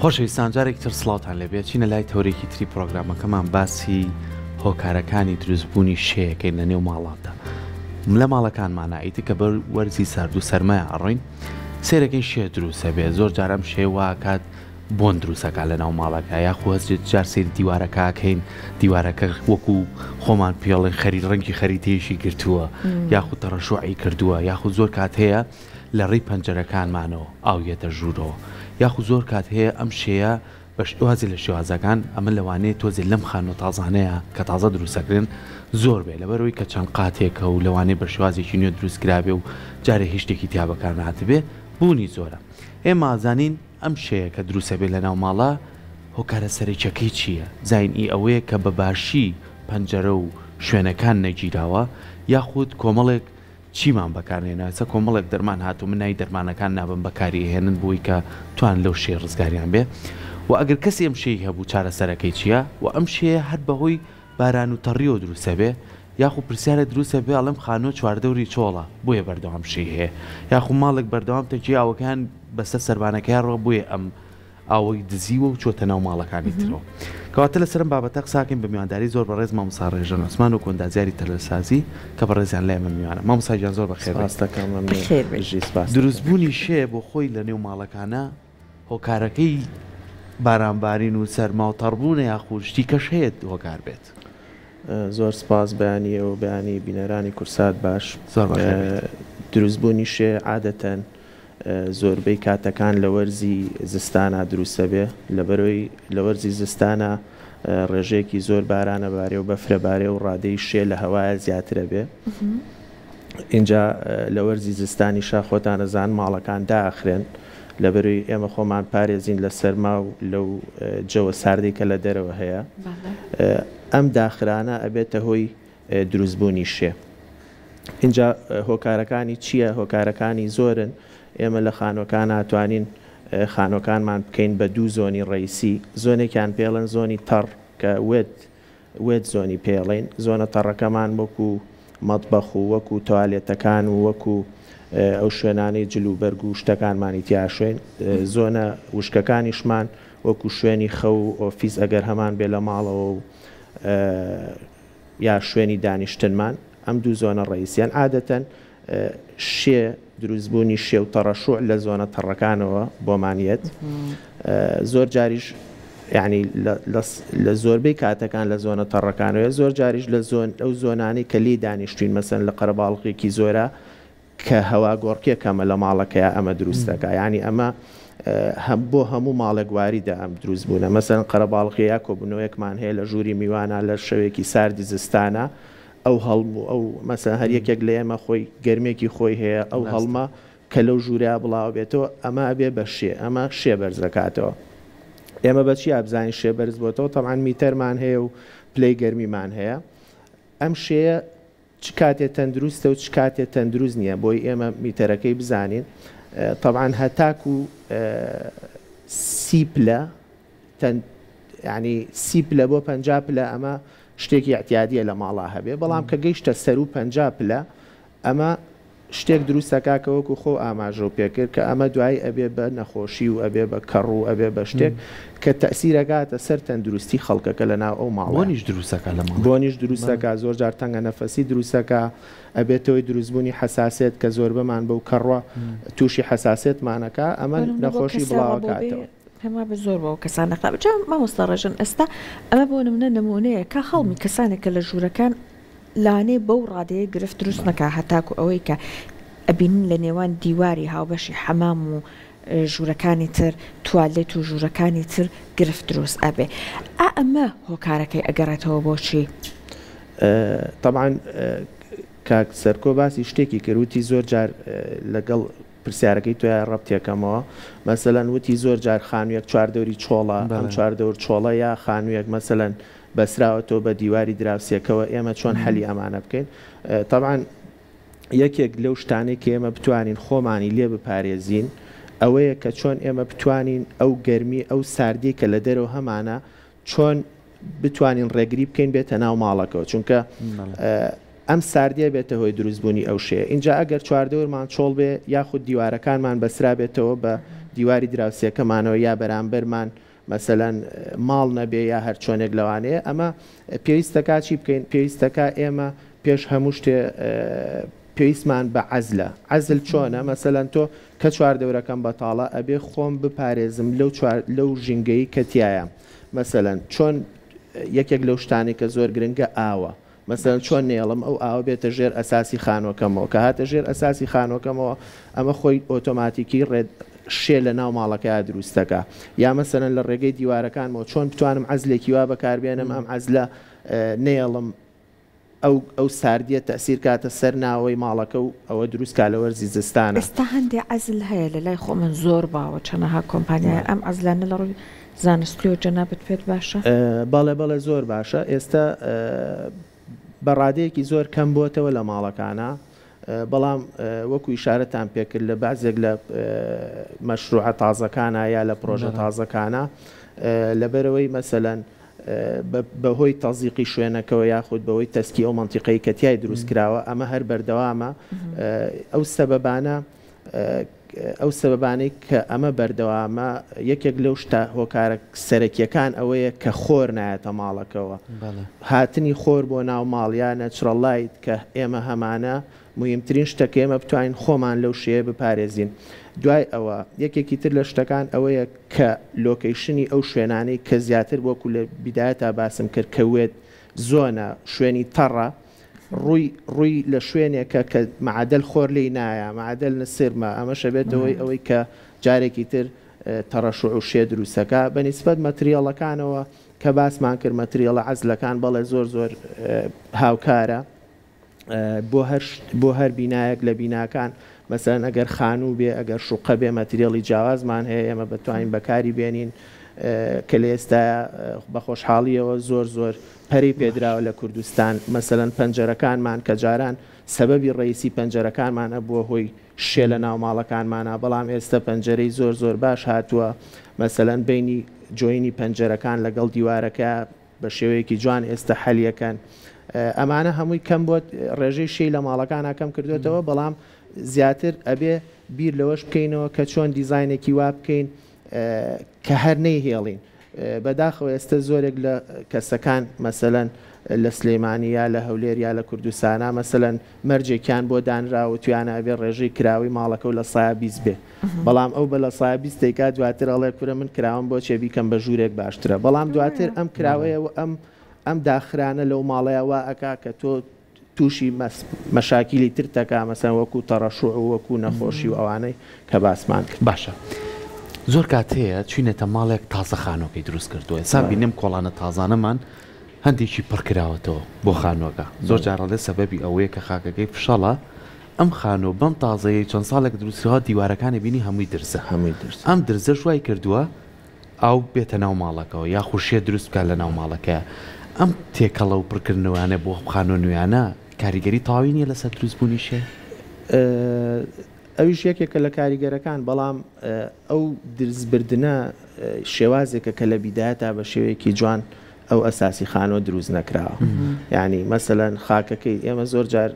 خۆشەویستان جارێک تر سڵاوتان لەبێت چینە لای تۆرێکی تری پرۆگرامەکەمان باسی هۆکارەکانی دروستبوونی شەیەکەین لە نێو ماڵاتدا لە ماڵەکانمانە ئیتر کە بەر وەرزی سارد و سەرمایە ئەڕۆین سێرەکەی شێ دروستە بێت زۆر جارم شێوە کات بۆن دروستەکە لە ناو ماڵەکە یاخو هەست جار سێری دیوارەکەکەین دیوارەکە وەکو خۆمان پێڵێن خەری ڕەنگی خەریتێشی گرتووە یاخو تەڕەشوعی کردووە یاخو زۆر کات هەیە لە ڕێی پەنجەرەکانمانەوە ئاویەتە ژوورەوە یاخو زۆر کات هەیە ئەم شێیە بە شێوازی لە شێوازەکان ئەمە لەوانەیە تۆزی لەم خانۆ تازانەیە کە تازە دروستەکرێن زۆر بێ لەبەرەوەی کە چەند قاتێکە و لەوانەیە بە شێوازێکی نوێ دروستکرابێ و جارێ هیچ شتێکی تیا بەکار نهاتبێ بوونی زۆرە ئێمە ئازانین ئەم شەیە کە دروستە بێت لە ناو ماڵە هۆکارە سەرچەکەی چییە زین ئی ئەوەیە کە بە باشی پەنجەرە و شوێنەکان نەگیراوە یاخود کۆمەڵێک چیمان بەکارێنە چە کۆمەڵێک دەرمان هاتو من نای دەرمانەکان نابن بەکاری هێنن بۆی کە توان لەو شێ ڕزگاریان بێ و ئەگەر کەسی ئەم شەی هەبوو چارەسەرەکەی چییە و ئەم شەیە هەر بەهۆی باران و تەڕیەوە دروستە بێ یاخو پرسیارە دروستە بێ ئەڵم خانۆ چواردەوری چۆڵە بۆیە بەردەوام شەی هەیە یاخو ماڵێک بەردەوام تەجی ئاوەکان بەسەر سەربانەکەیان ڕۆ بۆیە ئەم ئاوەی دزیوە و چۆتە ناو ماڵەکانی ترەوە کەواتە لە سەرم بابەتە قساکەین بە میوانداری زۆر بەڕێز مامۆستا ڕێژان عوسمان و کۆندازیاری تەلەسازی کە بەڕێزیان لای من میوانە مامۆستا گیان زۆر بەخێر دروستبوونی شێ بۆ خۆی لە نێو ماڵەکانە هۆکارەکەی بارانبارین و سەرما و تەڕبوونە یاخود شتی کەش هەیە هۆکار بێت زۆر سپاس بەیانی و بەیانی بینەرانی کورسات باش دروستبوونی شێ عادەتەن زۆربەی کاتەکان لە وەرزی زستانە دروستە بێ لە وەرزی زستانە ڕێژەیەکی زۆر بارانە بارێ و بەفرەبارێ و ڕادەی شێ لە هەوایە زیاترە بێ اینجا لە وەرزی زستانی خۆتانەزان ماڵەکان داخرێن لەبەروی ئێمە خۆمان پارێزین لە سەرما و لەو جەوە ساردی کە لە دەرەوە هەیە ئەم داخرانە ئەبێتە هۆی دروستبوونی شێ اینجا هۆکارەکانی چییە هۆکارەکانی زۆرن ئێمە لە خانۆکان ناتوانین خانۆکانمان بکەین بە دوو زۆنی ڕئیسی زۆنێکیان پێڵن زۆنی تەڕ کە وێت زۆنی پێڵین زۆنە تەڕەکەمان وەکو مەطبەخ و وەکو توالێتەکان و وەکو ئەو شوێنانەی جلوبەرگ و شتەکانمانی تیا شوێن زۆنە وشکەکانیشمان وەکو شوێنی خەو و ئۆفیس ئەگەر هەمان بێ لە ماڵەوە و یا شوێنی دانیشتنمان ئەم دوو زۆنە ڕئیسیان عادەتەن شێ دروستبوونی شێ و تەڕەشوع لە زۆنە تەڕەکانەوە بۆمانیەت زۆر جاریش یعنی لە زۆربەی کاتەکان لە زۆنە تەڕەکانەوە زۆر جاریش لە ئەو زۆنانی کە لی دانیشتوین مەسەن لە قەرەباڵغێکی زۆرە کە هەوا گۆڕکێکەمە لە ماڵەکەیە ئەمە دروستەکە ینی ئەمە بۆ هەموو ماڵێکواریدا ئەم دروست بوونە مەسەن قەرەباڵغەیە کۆبوونەوەیەکمان هەیە لە ژووری میوانە لە شەوێکی ساردی زستانە ئەو هەڵم و ئەو مەسەن هەر یەکێک لە ئێمە خۆی گەرمێکی خۆی هەیە ئەو هەڵمە کە لەو ژووریا بڵاو بێتەوە ئەمە ئەبێ بە شێ ئەمە شێ بەرز دەکاتەوە ئێمە بەچی ئابزانین شێ بەرز بۆتەوە تەمان میتەرمان هەیە و پلەی گەرمیمان هەیە ئەم شێە چ کاتێ تەندروستە و چ کاتێ تەندروست نییە بۆی ئێمە میتەرەکەی بزانین طبعاً هەتاکو سی پلە ینی سی پلە بۆ 50 پلە ئەمە شتێکی احتیادیە لە ماڵا هەبێ بەڵام کە گەیشتە سەر و 50 پلە ئەمە شتێک دروستەکە وەکو خۆ ئاماژە و پێکرد کە ئەمە دوای ئەبێ بە نەخۆشی و ئەبێ بە کەڕ و ئەبێ بە شتێک کە تەسیرەکاتە سەر تەندروستی خەڵکەکە لە ناو ئەو ماڵ بۆنیش دروستەکە لە ماڵ بۆنیش دروستەکە زۆر جار تەنگە نەفەسی دروستەکە ئەبێتەوەی دروستبوونی حساسێت کە زۆر بەمان بەو کەڕوە تووشی حساسێتمانەکە ئەمە نەخۆشی بڵاوکاتەوە هەما بە زۆر بەوە کەسان نەقا بجا مامۆستا ڕێژن ئێستا ئەمە بۆ نمونە نمونەیە کە خەڵمی کەسانێکە لە ژوورەکان لانێ بەو ڕادەیە گرفت دروست نەکا هەتاکو ئەوەی کە ئەبینن لە نێوان دیواری هاوبەشی حەمام و ژوورەکانی تر توالێت و ژوورەکانی تر گرفت دروست ئەبێ ئەمە هۆکارەکەی ئەگەڕێتەوە بۆچی طبعاً کاک سەرکۆ باسی شتێکی کردوتی زۆر جار لەگەڵ پرسیارەکەی توی ڕەبتێکەمەوە مەسەلەن وتی زۆر جار خانوویەک چواردەوری چۆڵە ئەم چواردەور چۆڵە یا خانوویەک مەسەلەن بەسراوەتەوە بە دیواری دراوسێکەوە ئێمە چۆن هەلی ئەمانە بکەین طبعاً یەکێک لەو شتانێک کە ئێمە بتوانین خۆمانی لێ بپارێزین ئەوەیە کە چۆن ئێمە بتوانین ئەو گەرمی ئەو ساردی کە لە دەرەوە هەمانە چۆن بتوانین ڕێگری بکەین بێتە ناو ماڵەکەەوە چونکە ئەم ساردیە بێتە هۆی دروستبوونی ئەو شەیە اینجا ئەگەر چواردەورمان چۆڵ بێ یاخود دیوارەکانمان بەسرا بێتەوە بە دیواری دراوسێکەمانەوە یا بەرامبەرمان مەسەلەن ماڵ نەبێ یا هەر چۆنێک لەوانەیە ئەمە پێویستەکە چی بکەین پێویستەکە ئێمە پێش هەموو شتێ پێویستمان بە عەزلە عەزل چۆنە مەسەلەن تۆ کە چواردەورەکەم بەتاڵە ئەبێ خۆم بپارێزم لەو ژینگەی کە تایە مەسەلەن چۆن یەکێک لەو شتانی کە زۆر گرنگە ئاوە مەسەلەن چۆن نێڵم ئەو ئاوە بێتە ژێر ئەساسی خانووەکەمەوە کە هاتە ژێر ئەساسی خانووەکەمەوە ئەمە خۆی ئۆتۆماتیکی شێ لە ناو ماڵەکە دروستەکە یا مەسەلەن لە ڕێگەی دیوارەکانەوە چۆن بتوانم عەزلێکی وا بەکاربێنم ئەم عەزلە نێڵم ئەو ساردیە تەسیر کاتە سەر ناوەی ماڵەکە و ئەوە دروستکە لە وەرزی زستانە ئێستا هەندێک عەزل هەیە لە لای خۆ من زۆر باوە چەنەها کۆمپانیای ئەم عەزلانە لە ڕووی زانستی و جەنابەت پێت باشە بەڵێ زۆر باشە ئێستا بەڕادەیەکی زۆر کەم بۆتەوە لە ماڵەکانە بەڵام وەکو ئیشارەتان پێکرد لە بازێک لە مەشروعە تازەکانە یا لە پرۆژە تازەکانە لەبەرەوەی مەسەلەن بەهۆی تەزیقی شوێنەکەەوە یاخود بەهۆی تەسکی ئەو منتیقەی کە تیای دروست کراوە ئەمە هەر بەردەوامە ئەو سەبەبانەی کە ئەمە بەردەوامە یەکێک لەو شتە هۆکارە سەرەکیەکان ئەوەیە کە خۆر نایەتە ماڵەکەەوە هاتنی خۆر بۆ ناو ماڵیان نەچڕەڵایت کە ئێمە هەمانە مهمترین شتەکە ئێمە بتوانین خۆمان لەو شێە بپارێزین دوای ئەوە یەکێکی تر لە شتەکان ئەوەیە کە لۆکیشنی ئەو شوێنانەی کە زیاتر وەکو لە بیدایەتا باسم کرد کەوێت زۆنە شوێنی تەڕە ڕووی لە شوێنێکە کە معادل خۆر لی نایە معادل نسرمە ئەمەشە بێتەوەی ئەوەی کە جارێکی تر تەڕەشوع و شێ دروستەکە بەنسبەت مەتریاڵەکانەوە کە باسمان کرد مەتریاڵە عەزلەکان بەڵێ زۆر هاوکارە بۆ هەر بینایەک لە بیناکان مەسەلەن ئەگەر خانوو بێ ئەگەر شوقە بێ مەتریاڵی جیاوازمان هەیە ئێمە بتوانین بەکاری بێنین کە لە ئێستا بە خۆشحاڵیەوە زۆر پەری پێدراوە لە کوردستان مەسەلەن پەنجەرەکانمان کە جاران سەبەبی ڕئیسی پەنجەرەکانمانە بووە هۆی شێ لە ناو ماڵەکانمانە بەڵام ئێستا پەنجەرەی زۆر باش هاتووە مەسەلەن بینی جۆینی پەنجەرەکان لەگەڵ دیوارەکە بە شێوەیەکی جوان ئێستا حەلیەکەن ئەمانە هەمووی کەم بۆ ڕێژەی شەی لە ماڵەکان کەم کردوێتەوە بەڵام زیاتر ئەبێ بیر لەوەش بکەینەوە کە چۆن دیزاینێکی وا بکەین کە هەر نەیهێڵین بەداخەوە ئێستا زۆرێک لە کەسەکان مەسەلەن لە سلێمانیا لە هەولێر یا لە کوردستانە مەسەلەن مەرجێکیان بۆ دانراوە تویانە ئەبێ ڕێژەی کراوی ماڵەکە و لە سایە بیست بێ بەڵام ئەو بە لە سایە بیستێکا دواتر ئەڵێ کورە من کراوم بۆ چێ بیکەم بە ژوورێک باشترە بەڵام دواتر ئەم کراوەیە و ئەم داخرانە لەو ماڵەیەوە ئەکا کە تۆ تووشی مەشاکیلی ترتەکە مەسەن وەکو تەڕەشوع و وەکو نەخۆشی و ئەوانەی کە باسمان کرد باشە زۆر کات هەیە چوینەتە ماڵێک تازە خانۆکەی دروست کردووە ئێستا بینیم کۆڵانە تازانەمان هەندێکی پڕکراوەتەوە بۆ خانووەکە زۆر جارەڵێ سەبەبی ئەوەیە کە خاکەکەی فشەڵە ئەم خانۆ بەم تازەیە چەند ساڵێک دروستەوە دیوارەکانی بینی هەمووی درزە ئەم درزە شوای کردووە ئەو بێتە ناو ماڵەکەەوە یا خوشیە دروست بکات لە ناو ماڵەکە ئەم تێکەڵە و پڕکردنەوەیانە بۆ خانۆ نوێیانە کاریگەری تاوی نیە لەسەر دروستبوونی شێ ئەویش یەکێکە لە کاریگەرەکان بەڵام ئەو درزبردنە شێوازێکە کە لە بیدایەتا بە شێوەیەکی جوان ئەو ئەساسی خانۆ دروست نەکراوە یعنی مەسەلەن خاکەکەی ئێمە زۆر جار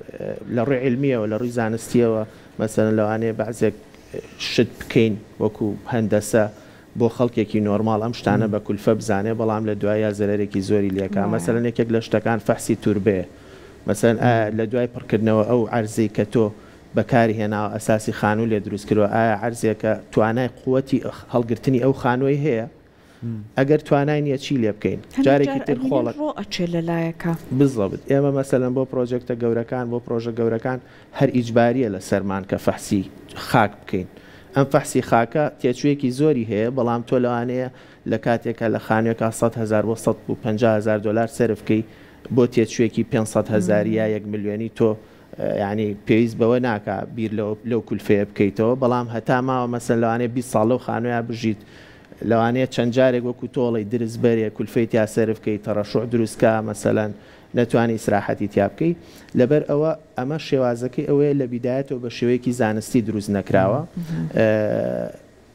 لە ڕووی علمیەوە لە ڕووی زانستیەوە مەسەلەن لەوانەیە بەعزێک شت بکەین وەکو هەندەسە بۆ خەڵکێکی نۆرماڵ ئەم شتانە بە کولفە بزانێ بەڵام لە دوای زەرێکی زۆری لێکا مەسەلەن یەکێک لە شتەکان فەحسی توربێ مەسەلەن لە دوای پڕکردنەوە ئەو عەرزەی کە تۆ بەکاری هێناوە ئەساسی خانوو لێ دروست کردووە ئایا عەرزێکە توانای قووەتی هەڵگرتنی ئەو خانوۆی هەیە ئەگەر توانای نییە چی لێ بکەین جارێکی تر خۆڵک ئەچێ لەلایەکە بزڵبت ئێمە مەسەلەن بۆ پرۆژێکتە گەورەکان بۆ پرۆژە گەورەکان هەر ئیجباریە لە سەرمان کە فەحسی خاک بکەین ئەم فەحسی خاکە تێچوویەکی زۆری هەیە بەڵام تۆ لەوانەیە لە کاتێکە لە خانوێکە 100,000 بۆ 150,000 دلار سەرفکەی بۆ تێچوویەکی 500,000 یا 1 ملیۆنی تۆ ینی پێویست بەوە ناکە بیر لەو کولفەیە بکەیتەوە بەڵام هەتا ماوە مەسەن لەوانەیە 20 ساڵ لەو خانوویە بژیت لەوانەیە چەند جارێک وەکو تۆڵی درزبەرێ کولفەی تیا سەرف بکەیت تەڕەشوع دروستکە مەسەلەن نەتوانی ئیسراحەتی تیا بکەیت لەبەر ئەوە ئەمە شێوازەکەی ئەوەیە لە بیدایەتەوە بە شێوەیەکی زانستی دروست نەکراوە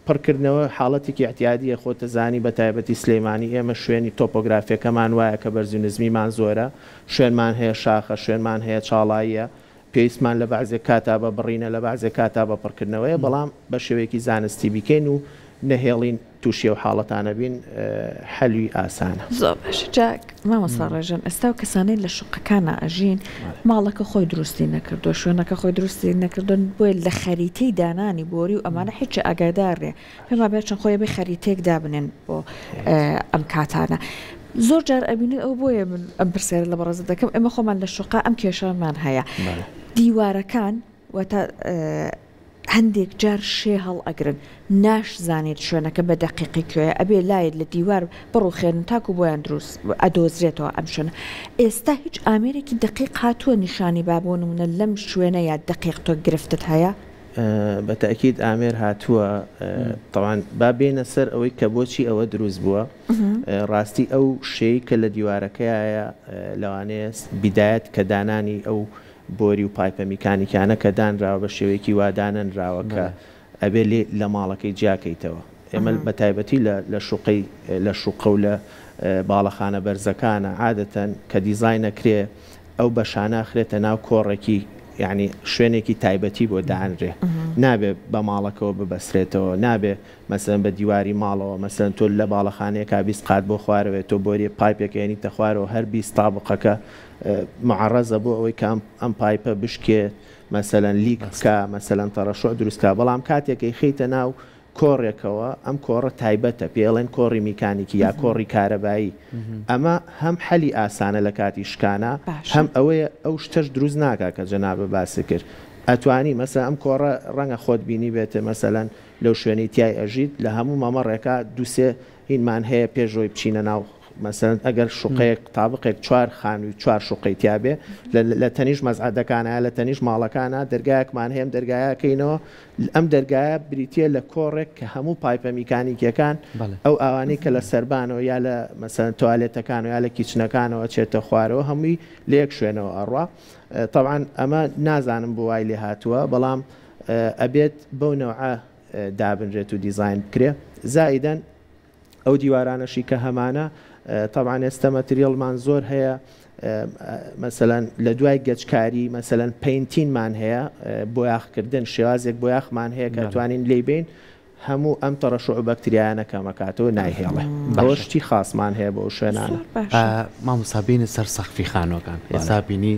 پڕکردنەوە حاڵەتێکی احتیادیە خۆتە زانی بە تایبەتی سلەیمانی ئێمە شوێنی تۆپۆگرافیەکەمان وایە کە بەرزونزمیمان زۆرە شوێنمان هەیە شاخە شوێنمان هەیە چاڵاییە پێویستمان لە بەعزێک کاتا بە بڕینە لە بەعزێک کاتا بە پڕکردنەوەیە بەڵام بە شێوەیەکی زانستی بیکەین و نەهێڵین تووشێ و حاڵەتانە بین حەلوی ئاسانە. زۆر باش جاک مامۆستا ڕێژن ئێستا و کەسانەی لە شوقەکانە ئەژین ماڵەکە خۆی دروستی نەکردو شوێنەکە خۆی دروستی نەکردن بۆی لە خەریتەی دانانی بۆری و ئەمانە هیچ ئاگادارێ پێما بێت چەند خۆی بێ خەریتێک دابنێن بۆ ئەم کاتانە. زۆر جار ئەبینی ئەو بۆیە من ئەم پرسیارە لە بەڕێزە دەکەم ئێمە خۆمان لە شوقا ئەم کێشەمان هەیە دیوارەکان واتە هەندێک جار شێ هەڵ ئەگرن ناش زانێت شوێنەکە بە دەقیقی کوێە ئەبێ لایت لە دیوار بڕوخێنن تاکو بۆیان دروست ئەدۆزرێتەوە ئەم شوێنە. ئێستا هیچ ئامێرێکی دقیق هاتووە نیشانی بابۆ نمونە لەم شوێنە یا دقیق تۆ گرفتت هەیە؟ بەتەکید ئامێر هاتووە تەوان با بێنە سەر ئەوەی کە بۆچی ئەوە دروست بووە ڕاستی ئەو شەی کە لە دیوارەکەیە لەوانەیە بیدایەت کە دانانی ئەو بۆری و پایپە میکانیکانە کە دانراوە بە شێوەیەکی واداننراوە کە ئەبێ لێ لە ماڵەکەی جیاکەیتەوە. ئێمە بە تایبەتی لە شوقە و لە باڵەخانە بەرزەکانە عادەتەن کە دیزاینەکرێ ئەو بەشانە خرێتە ناو کۆڕێکی یعنی شوێنێکی تایبەتی بۆ دانرێ نابێ بە ماڵەکەەوە ببەسرێتەوە نابێ مەسەن بە دیواری ماڵەوە مەسەن تۆ لە باڵەخانەیە کا 20 قات بۆ خوارەوێت تۆ بۆری پایپێک ێنیتە خوارەوە هەر 20 تابقەکە معڕەزە بۆ ئەوەی کە ئەم پایپە بشکێ مەسەلەن لیک بکە مەسەلەن تەڕەشۆ دروستکە بەڵام کاتێکی خیتە ناو کۆڕێکەوە ئەم کۆڕە تایبەتە پێڵێن کۆڕی میکانیکی یا کۆڕی کارەبایی ئەمە هەم حەلی ئاسانە لە کاتی شکانە هەم ئەوەیە ئەو شتەش دروست ناکە کە جەنابە باسی کرد ئەتوانی مەسە ئەم کۆڕە ڕەنگە خۆت بینی بێتە مەسەلەن لەو شوێنی تیای ئەژیت لە هەموو مەمەڕێکە دووسێ هینمان هەیە پێشۆی بچینە ناو مەسەن ئەگەر شوقەیەک تابقێک 4 خانووی 4 شوقەی تیابێ لە تەنیش مەزعەدەکانە لە تەنیش ماڵەکانە دەرگایەکمان هەیە دەرگایەکەینەوە ئەم دەرگایە بریتە لە کۆڕێک کە هەموو پایپە میکانیکیەکان ئەو ئەوانەی کە لە سەربانەوە یا لە مەسەن توالێتەکانەوە یا لە کیچنەکانەوە چێتە خوارەوە هەمووی لە یەک شوێنەوە ئەڕوا. طبعاً ئەمە نازانم بۆ وای لێ هاتووە بەڵام ئەبێت بەو نەوعە دابنرێت و دیزاین بکرێ. زائیدەن ئەو دیوارانەشی کە هەمانە طبعا ئێستا مەتریێڵمان زۆر هەیە مەسەلەن لە دوای گەچکاری مەسەلەن پینتینمان هەیە بۆ یاخکردن شێوازێک بۆ یاخمان هەیە کە توانین لێ بین هەموو ئەم تەڕەشوع بەکتریانە کەمەکاتەوە نایهێڵێ بەوە شتی خاصمان هەیە بۆ شوێنانە. مامۆستا سەر سەقفی خانووەکان ئێستا بینی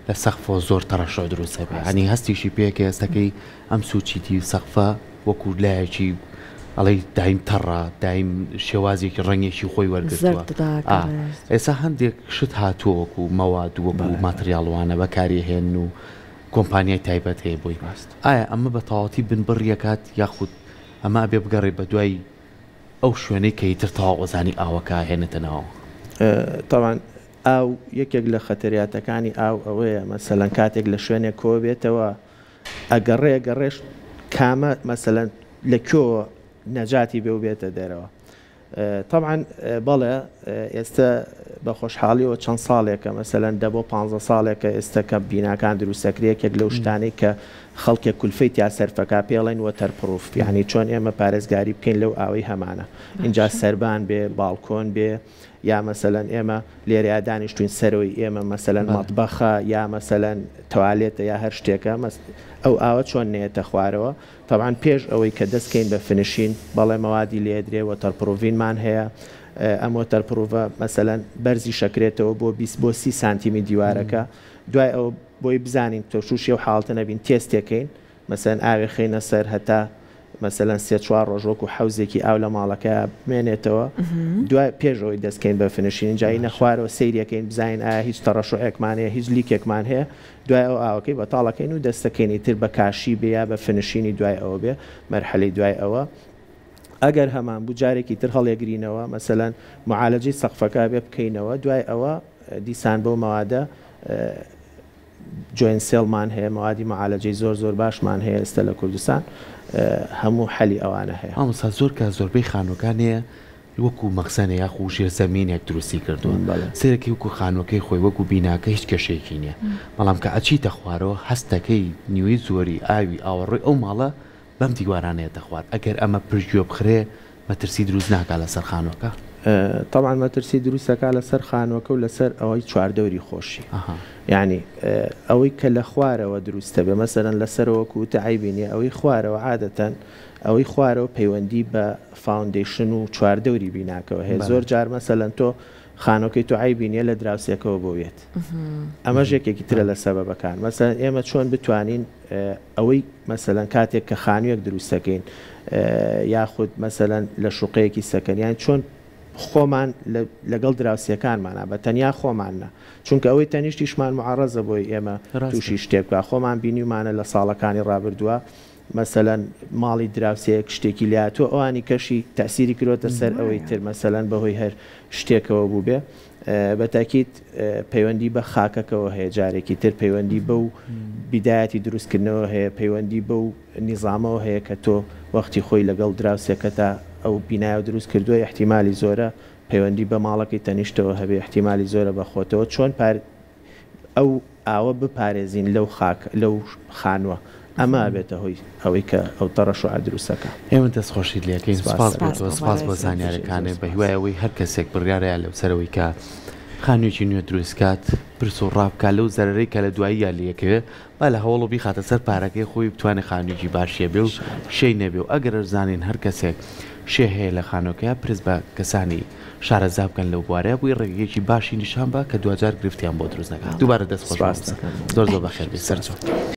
لە سەقفۆ زۆر تەڕەشۆ دروستە بێ هەنی هەستیشی پێکە ئێستەکەی ئەم سوچیتی سەقفە وەکو لایەکی ئەڵی دایم تەڕە دایم شێوازێکی ڕەنگێکی خۆی وەرگرتووە. ئێستا هەندێک شت هاتووە وەکو مەواد وەکو ماتریاڵوانە بەکاری هێن و کۆمپانیای تایبەت هەیە بۆی باست. ئایا ئەمە بە تەواوەتی بنبڕیەکات یاخود ئەمە بێ بگەڕێ بە دوای ئەو شوێنەی کە ئیتر تەواو وەزانی ئاوەکە هێنێتەنەوە؟ طبعاً ئاو یەکێک لە خەتەریاتەکانی ئاو ئەوەیە مەسەلەن کاتێک لە شوێنێک کۆ بێتەوە ئەگەڕێ کامە مەسەلەن لەکوێوە نەجاتی بێ و بێتە دەرەوە. طبعاً بەڵێ ئێستا بە خۆشحاڵیەوە چەند ساڵێکە مەسەلەن 10 بۆ 15 ساڵێکە ئێستا کە بیناکان دروستەکرێکێک لەو شتانەی کە خەڵکێک کولفەی یا سەرفەکە پێڵێن وەتەرپڕوف یعنی چۆن ئێمە پارێزگاری بکەین لەو ئاوەی هەمانە اینجا سەربان بێ باڵکۆن بێ یا مەسەلەن ئێمە لێرەیە دانیشتوین سەرەوەی ئێمە مەسەلەن مەطبەخە یا مەسەلەن تەوالێتە یا هەر شتێکە ئەو ئاوە چۆن نێتە خوارەوە. طبعاً پێش ئەوەی کە دەستکەین بە فنشین بەڵێ مەوادی لێدرێ وەتەرپڕۆڤینمان هەیە ئەم وەتەرپڕۆڤە مەسەلەن بەرزی شەکرێتەوە بۆ 20 بۆ 30 سانتیمی دیوارەکە دوای ئەو بۆی بزانین تۆ شوشی و حاڵتە نەبین تێستێکەین مەسەلەن ئاوێ خینە سەر هەتا مەسەلەن 3-4 ڕۆژۆک و حوزێکی ئاو لە ماڵەکە بمێنێتەوە دوای پێشەوەی دەستکەین بە فنشین جایی نەخوارەوە سیرەکەین بزانین ئایا هیچ تەڕەشۆیەکمان هەیە هیچ لیکێکمان هەیە دوای ئەو ئاوەکەی بەتاڵەکەین و دەستەکەینی تر بە کاشی بێ یا بە فنشینی دوای ئەوە بێ مەرحەلەی دوای ئەوە ئەگەر هەمان بوو جارێکی تر هەڵێگرینەوە مەسەلەن معالەجەی سەقفەکە بێ بکەینەوە دوای ئەوە دیسان بۆ مەوادە جوێنسێڵمان هەیە مەوادی معالەجەی زۆر باشمان هەیە ئێستا لە کوردستان هەموو حەلی ئەوانە هەیە. ئەمسا زۆر کە زۆربەی خانووەکانەیە وەکو مەخزەنە یاخو ژێر زەمینێک دروستی کردووە سێرەکی وەکو خانووەکەی خۆی وەکو بیناکە هیچ کەشێکی نییە بەڵام کە ئەچیتە خوارەوە هەستەکەی نیوەی زۆری ئاوی ئاوەڕێ ئەو ماڵە بەم دیوارانەیە دەخوات ئەگەر ئەمە پرژگوێ بخرێ مەترسی دروست ناکات لەسەر خانووەکە. طبعا مەترسی دروستەکە لەسەر خانووەکە و لەسەر ئەوەی چواردەوری خۆشی یعنی ئەوەی کە لە خوارەوە دروستە بێ مەسەرەن لەسەرەوەکو تەعیبینێ ئەوەی خوارەوە عادەتەن ئەوەی خوارەوە پەیوەندی بە فاوندیشن و چواردەوری بیناکەوە هەیە زۆر جار مەسەلەن تۆ خانۆکەی تو عیبینە لە دراوسێکەوە بۆوێت ئەمە ژێکێکی ترە لە سەبەبەکان مەسەلەن ئێمە چۆن بتوانین ئەوەی مەسەلەن کاتێک کە خانوویەک دروستەکەین یاخود مەسەلەن لە شوقەیەکی سەکەنیان چۆن خۆمان لەگەڵ دراوسەکانمانە بە تەنیا خۆمانە چونکە ئەوەی تەنیشتیشمان معڕەزە بۆی ئێمە تووشی شتێک بکە خۆمان بینیمانە لە ساڵەکانی ڕابردووە مەسەلەن ماڵی دراوسەیەک شتێکی لاتوە ئەوانی کەشی تەسیری کرۆتە سەر ئەوەی تر مەسەلەن بەهۆی هەر شتێکەوە بوو بێ بە تاکید پەیوەندی بە خاکەکەەوە هەیە جارێکی تر پەیوەندی بە و بیدایەتی دروستکردنەوە هەیە پەیوەندی بە و نیزامەوە هەیە کە تۆ وەختی خۆی لەگەڵ دراوسێکەتا ئەو بینایە دروست کردووە احتیمالی زۆرە پەیوەندی بە ماڵەکەی تەنیشتەوە هەبێ احتیمالی زۆرە بە خۆتەوە چۆن ئەو ئاوە بپارێزین لەو خانووە ئەمە بێتە هۆی ئەوەی کە ئەو تەڕەش و ئادروسەکە ئێوە دەستخۆشی لەکەین سپاس بۆ زانیارەکانێ بە هیوایەوەی هەر کەسێک بڕیارەیە لەوسەرەوەی کە خانوویەکی نوێ دروستکات پرس و ڕابکە لەو زەرەرەی کە لە دوایی یالیەکەوێ با لە هەوڵ و بیخاتە سەر پارەکەی خۆی بتوانێت خانوویەکی باشیە بێ و شەی نەبێ و ئەگەر زانین هەر کەسێک شێ هەیە لە خانۆکەیە پرس بە کەسانی شارەزا بکەن لەو بوارەیە بووی ڕێگەیەکی باشی نیشان بە کە دوجار گرفتیان بۆ دروست نەکات دووبارە دەستخۆش زۆر بەخێر بێ سەرچۆ